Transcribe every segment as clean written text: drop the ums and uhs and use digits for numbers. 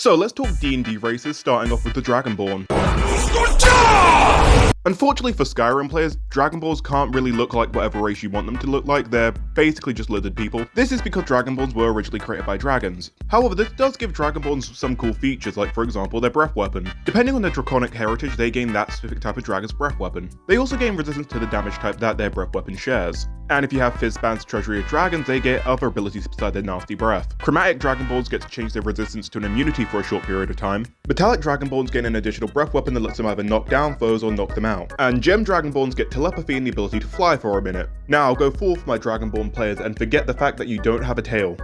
So let's talk D&D races, starting off with the Dragonborn. Unfortunately for Skyrim players, Dragonborns can't really look like whatever race you want them to look like. They're basically just lizard people. This is because Dragonborns were originally created by dragons. However, this does give Dragonborns some cool features, like for example their breath weapon. Depending on their draconic heritage, they gain that specific type of dragon's breath weapon. They also gain resistance to the damage type that their breath weapon shares. And if you have Fizzban's Treasury of Dragons, they get other abilities beside their nasty breath. Chromatic Dragonborns get to change their resistance to an immunity for a short period of time. Metallic Dragonborns gain an additional breath weapon that lets them either knock down foes or knock them out. And Gem Dragonborns get telepathy and the ability to fly for a minute. Now I'll go forth my Dragonborn players and forget the fact that you don't have a tail.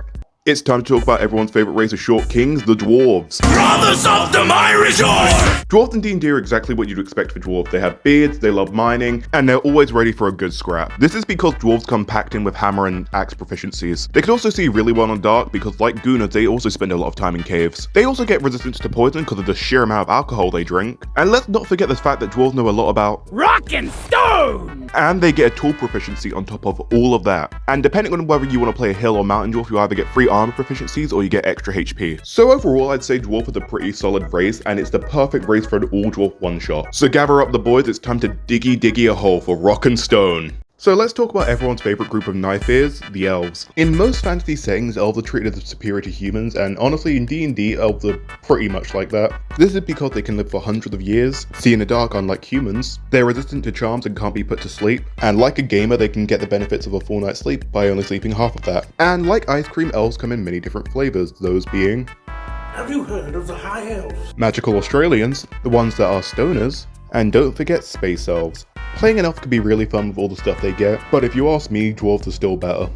It's time to talk about everyone's favourite race of short kings, the Dwarves. Brothers of the rejoice! Dwarves in D&D are exactly what you'd expect for dwarves. They have beards, they love mining, and they're always ready for a good scrap. This is because dwarves come packed in with hammer and axe proficiencies. They can also see really well in dark because, like Gooners, they also spend a lot of time in caves. They also get resistance to poison because of the sheer amount of alcohol they drink. And let's not forget the fact that dwarves know a lot about rock and stone! And they get a tool proficiency on top of all of that. And depending on whether you want to play a hill or mountain dwarf, you either get free armor proficiencies or you get extra HP. So overall, I'd say dwarf is a pretty solid race, and it's the perfect race for an all dwarf one shot. So gather up the boys, it's time to diggy a hole for rock and stone. So let's talk about everyone's favourite group of knife-ears, the elves. In most fantasy settings, elves are treated as superior to humans, and honestly in D&D, elves are pretty much like that. This is because they can live for hundreds of years, see in the dark unlike humans, they're resistant to charms and can't be put to sleep, and like a gamer they can get the benefits of a full night's sleep by only sleeping half of that. And like ice cream, elves come in many different flavours, those being... Have you heard of the High Elves? Magical Australians, the ones that are stoners, and don't forget space elves. Playing an elf can be really fun with all the stuff they get, but if you ask me, dwarves are still better.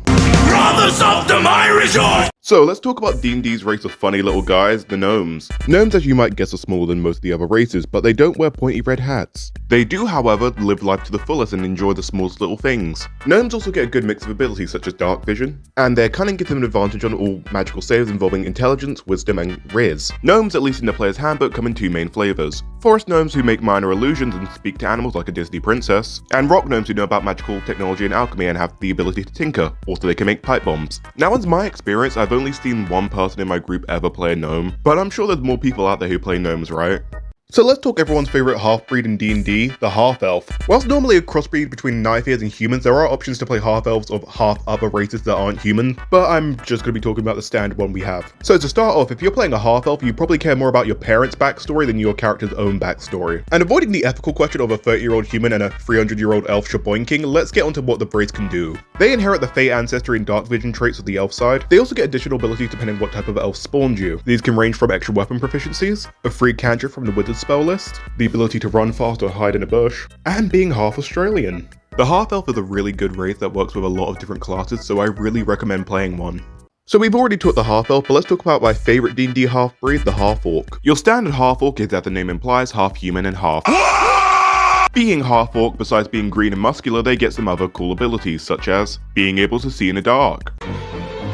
Brothers of the rejoice! So let's talk about D&D's race of funny little guys, the gnomes. Gnomes, as you might guess, are smaller than most of the other races, but they don't wear pointy red hats. They do, however, live life to the fullest and enjoy the smallest little things. Gnomes also get a good mix of abilities such as dark vision, and their cunning gives them an advantage on all magical saves involving intelligence, wisdom, and riz. Gnomes, at least in the player's handbook, come in two main flavours. Forest gnomes who make minor illusions and speak to animals like a Disney princess, and rock gnomes who know about magical technology and alchemy and have the ability to tinker, also they can make pipe bombs. Now in my experience, I've only seen one person in my group ever play a gnome, but I'm sure there's more people out there who play gnomes, right? So let's talk everyone's favourite half-breed in D&D, the half-elf. Whilst normally a crossbreed between knife-ears and humans, there are options to play half-elves of half other races that aren't human, but I'm just going to be talking about the standard one we have. So to start off, if you're playing a half-elf, you probably care more about your parents' backstory than your character's own backstory. And avoiding the ethical question of a 30-year-old human and a 300-year-old elf shaboinking, let's get onto what the braids can do. They inherit the Fate ancestry and dark vision traits of the elf side. They also get additional abilities depending on what type of elf spawned you. These can range from extra weapon proficiencies, a free cantrip from the wizard spell list, the ability to run fast or hide in a bush, and being half Australian. The half-elf is a really good race that works with a lot of different classes, so I really recommend playing one. So we've already taught the half-elf, but let's talk about my favourite D&D half-breed, the half-orc. Your standard half-orc is, as the name implies, half human and half. Being half-orc, besides being green and muscular, they get some other cool abilities, such as being able to see in the dark.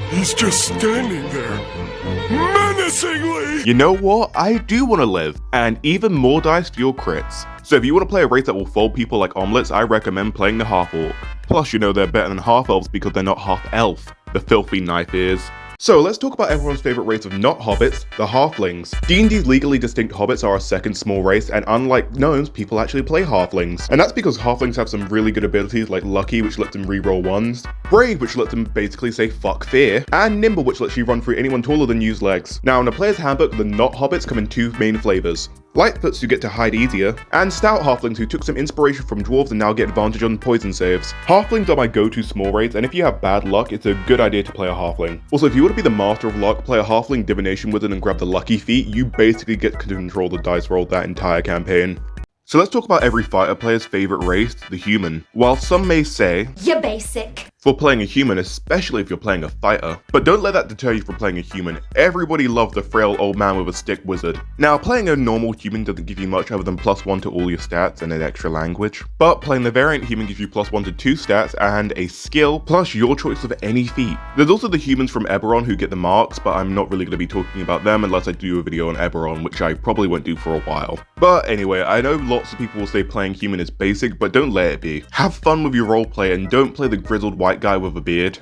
He's just standing there, menacingly! You know what? I do want to live, and even more dice for your crits. So if you want to play a race that will fold people like omelets, I recommend playing the half-orc. Plus, you know they're better than half-elves because they're not half-elf, the filthy knife-ears. So let's talk about everyone's favourite race of not hobbits, the halflings. D&D's legally distinct hobbits are a second small race, and unlike gnomes, people actually play halflings. And that's because halflings have some really good abilities like Lucky, which lets them reroll ones, Brave, which lets them basically say fuck fear, and Nimble, which lets you run through anyone taller than you's legs. Now in the player's handbook, the not hobbits come in two main flavours. Lightfoots who get to hide easier, and stout halflings who took some inspiration from dwarves and now get advantage on poison saves. Halflings are my go-to small race, and if you have bad luck, it's a good idea to play a halfling. Also, if you want to be the master of luck, play a halfling divination wizard and grab the lucky feat, you basically get to control the dice roll that entire campaign. So let's talk about every fighter player's favourite race, the human. While some may say, you're basic for playing a human, especially if you're playing a fighter. But don't let that deter you from playing a human. Everybody loves the frail old man with a stick wizard. Now, playing a normal human doesn't give you much other than +1 to all your stats and an extra language. But playing the variant human gives you +1 to 2 stats and a skill, plus your choice of any feat. There's also the humans from Eberron who get the marks, but I'm not really going to be talking about them unless I do a video on Eberron, which I probably won't do for a while. But anyway, I know lots of people will say playing human is basic, but don't let it be. Have fun with your roleplay and don't play the grizzled white guy with a beard.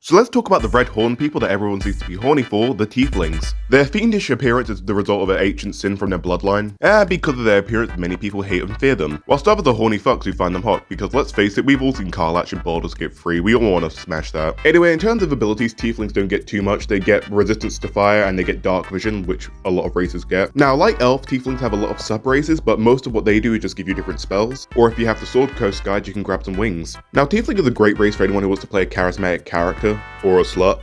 So let's talk about the red horn people that everyone seems to be horny for, the tieflings. Their fiendish appearance is the result of an ancient sin from their bloodline, and because of their appearance, many people hate and fear them, whilst others are horny fucks who find them hot, because let's face it, we've all seen Karlach in Baldur's Gate 3, we all want to smash that. Anyway, in terms of abilities, tieflings don't get too much. They get resistance to fire and they get dark vision, which a lot of races get. Now, like elf, tieflings have a lot of sub-races, but most of what they do is just give you different spells, or if you have the Sword Coast Guide, you can grab some wings. Now, tiefling is a great race for anyone who wants to play a charismatic character, or a slut.